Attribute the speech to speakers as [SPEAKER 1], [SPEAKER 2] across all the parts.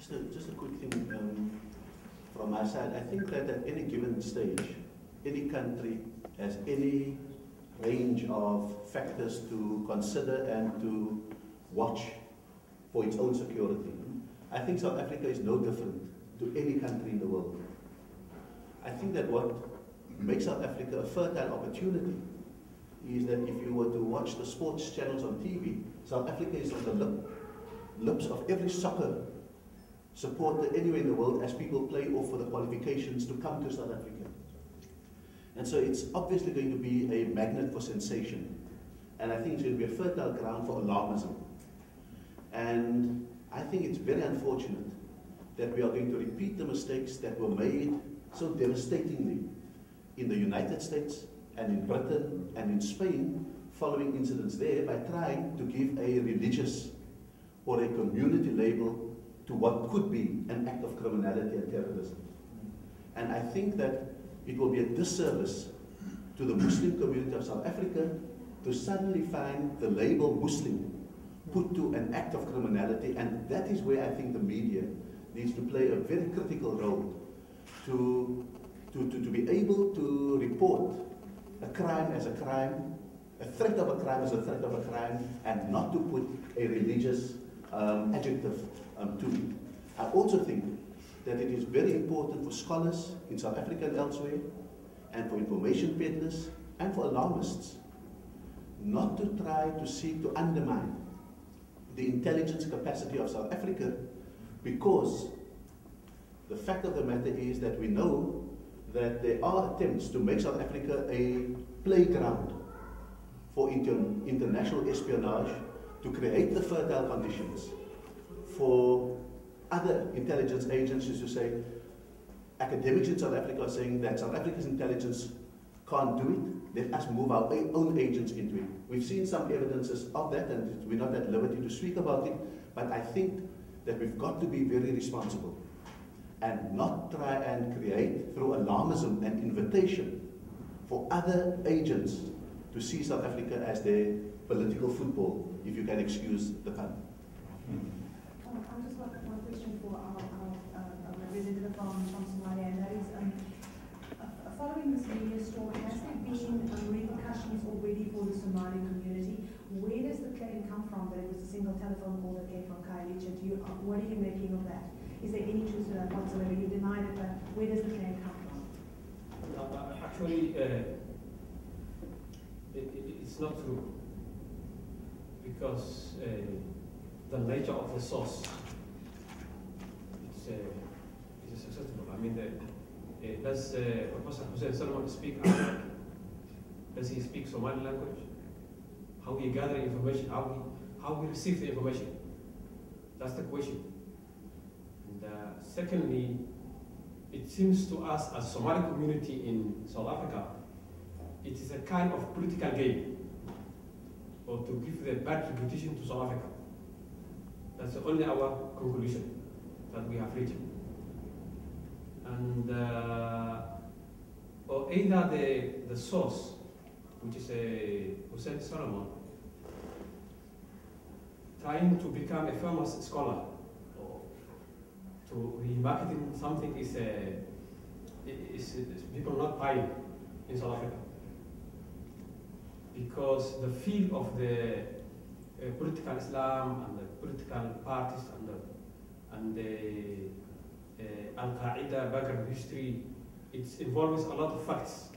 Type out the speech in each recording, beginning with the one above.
[SPEAKER 1] Just a quick thing from my side. I think that at any given stage, any country has any range of factors to consider and to watch for its own security. I think South Africa is no different to any country in the world. I think that what makes South Africa a fertile opportunity is that if you were to watch the sports channels on TV, South Africa is on the lips of every soccer supporter anywhere in the world as people play off for the qualifications to come to South Africa. And so it's obviously going to be a magnet for sensation. And I think it's going to be a fertile ground for alarmism. And I think it's very unfortunate that we are going to repeat the mistakes that were made so devastatingly in the United States and in Britain and in Spain following incidents there by trying to give a religious or a community label to what could be an act of criminality and terrorism. And I think that it will be a disservice to the Muslim community of South Africa to suddenly find the label Muslim put to an act of criminality, and that is where I think the media needs to play a very critical role to be able to report a crime as a crime, a threat of a crime as a threat of a crime, and not to put a religious adjective to it. I also think that it is very important for scholars in South Africa and elsewhere, and for information peddlers, and for alarmists, not to try to seek to undermine the intelligence capacity of South Africa, because the fact of the matter is that we know that there are attempts to make South Africa a playground for international espionage, to create the fertile conditions for other intelligence agencies to say, academics in South Africa are saying that South Africa's intelligence can't do it, let us move our own agents into it. We've seen some evidences of that, and we're not at liberty to speak about it, but I think that we've got to be very responsible and not try and create, through alarmism and invitation, for other agents to see South Africa as their political football, if you can excuse the pun.
[SPEAKER 2] I've just got one question for our representative from Somalia, and that is, following this media story, has there been repercussions already for the Somali community? Where does the claim come from that it was a single telephone call that came from Khayelitsha? What are you making of that? Is there any truth to that whatsoever? You denied it, but where does the claim come from?
[SPEAKER 3] Actually, it's not true, because the nature of the source is susceptible. I mean, does Professor Hussein Salman speak Arabic? Does he speak Somali language? How he gather information? How he receive the information? That's the question. And secondly, it seems to us as Somali community in South Africa, it is a kind of political game, or to give the bad reputation to South Africa. That's only our conclusion that we have reached. And or either the source, which is Hussein Solomon, trying to become a famous scholar, or to remarketing something is people not buying in South Africa, because the field of the political Islam and the political parties and the Al-Qaeda background history, it involves a lot of facts,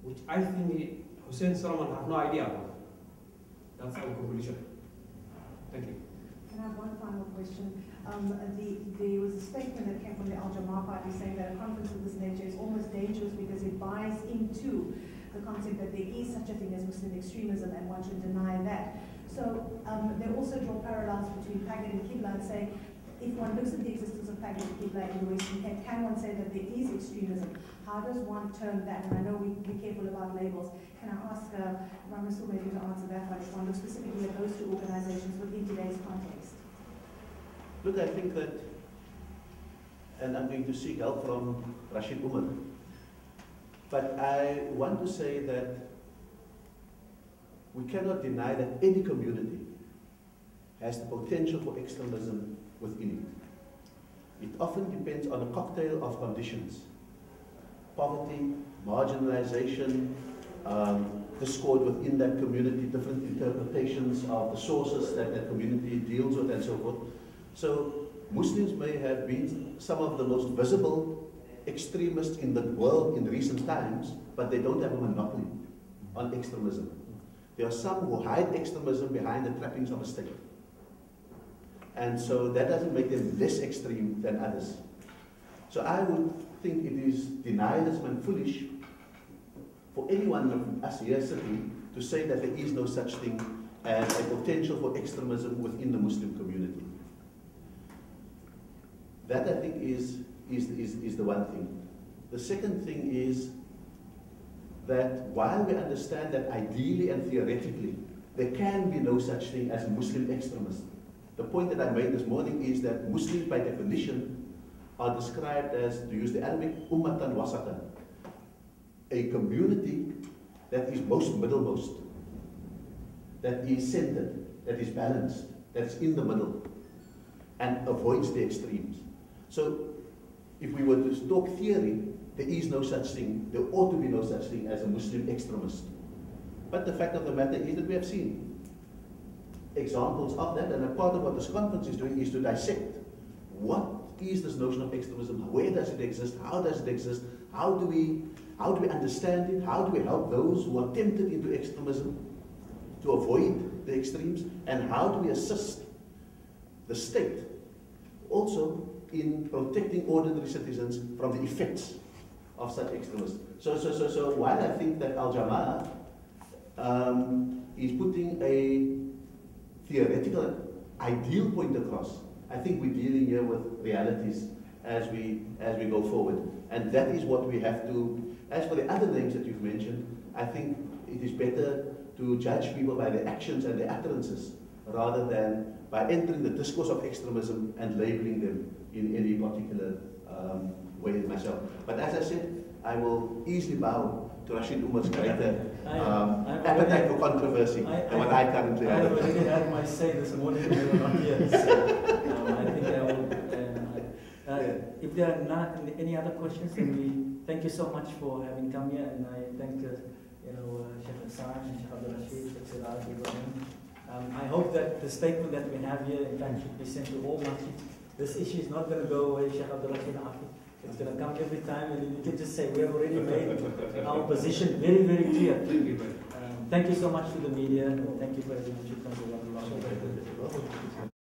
[SPEAKER 3] which I think Hussein Solomon have no idea about. That's our conclusion. Thank you.
[SPEAKER 2] Can I have one final question? There was a statement that came from the Al-Jamaa party saying that a conference of this nature is almost dangerous because it buys into the concept that there is such a thing as Muslim extremism, and one should deny that. So they also draw parallels between Pagad and Qibla and say, if one looks at the existence of Pagad and Qibla in the Western Cape, can one say that there is extremism? How does one term that? And I know we be careful about labels. Can I ask Ramesul maybe to answer that one, if one looks specifically at those two organizations within today's context?
[SPEAKER 1] Look, I think that, and I'm going to seek help from Rashid Umar, but I want to say that we cannot deny that any community has the potential for extremism within it. it often depends on a cocktail of conditions. Poverty, marginalization, discord within that community, different interpretations of the sources that that community deals with, and so forth. So Muslims may have been some of the most visible extremists in the world in recent times, but they don't have a monopoly on extremism. There are some who hide extremism behind the trappings of a state. And so that doesn't make them less extreme than others. So I would think it is denialism and foolish for anyone of us here sitting to say that there is no such thing as a potential for extremism within the Muslim community. That, I think, is the one thing. The second thing is that while we understand that ideally and theoretically there can be no such thing as a Muslim extremist, the point that I made this morning is that Muslims by definition are described as, to use the Arabic, ummatan wasatan, a community that is most middlemost, that is centered, that is balanced, that is in the middle, and avoids the extremes. So if we were to talk theory, there is no such thing, there ought to be no such thing as a Muslim extremist. But the fact of the matter is that we have seen examples of that, and a part of what this conference is doing is to dissect what is this notion of extremism, where does it exist, how does it exist, how do we understand it, how do we help those who are tempted into extremism to avoid the extremes, and how do we assist the state also in protecting ordinary citizens from the effects of such extremism. So while I think that Al-Jama'ah is putting a theoretical ideal point across, I think we're dealing here with realities as we go forward. And that is what we have to, as for the other names that you've mentioned, I think it is better to judge people by their actions and their utterances rather than by entering the discourse of extremism and labeling them in any particular way myself. But as I said, I will easily bow to Rashid Umar's greater appetite for controversy than what I currently have.
[SPEAKER 4] I already had my say this morning when you were not here. So, I think I will. If there are not any other questions, then we thank you so much for having come here, and I thank Sheikh Hassan and Sheikh Abdul Rashid, Sheikh Siraj, Ibrahim. I hope that the statement that we have here, in fact, should be sent to all masjid. This issue is not going to go away, Sheikh Abdul Rashid. It's going to come every time, and you can just say we have already made our position very, very clear. Thank you so much to the media. Thank you for everyone.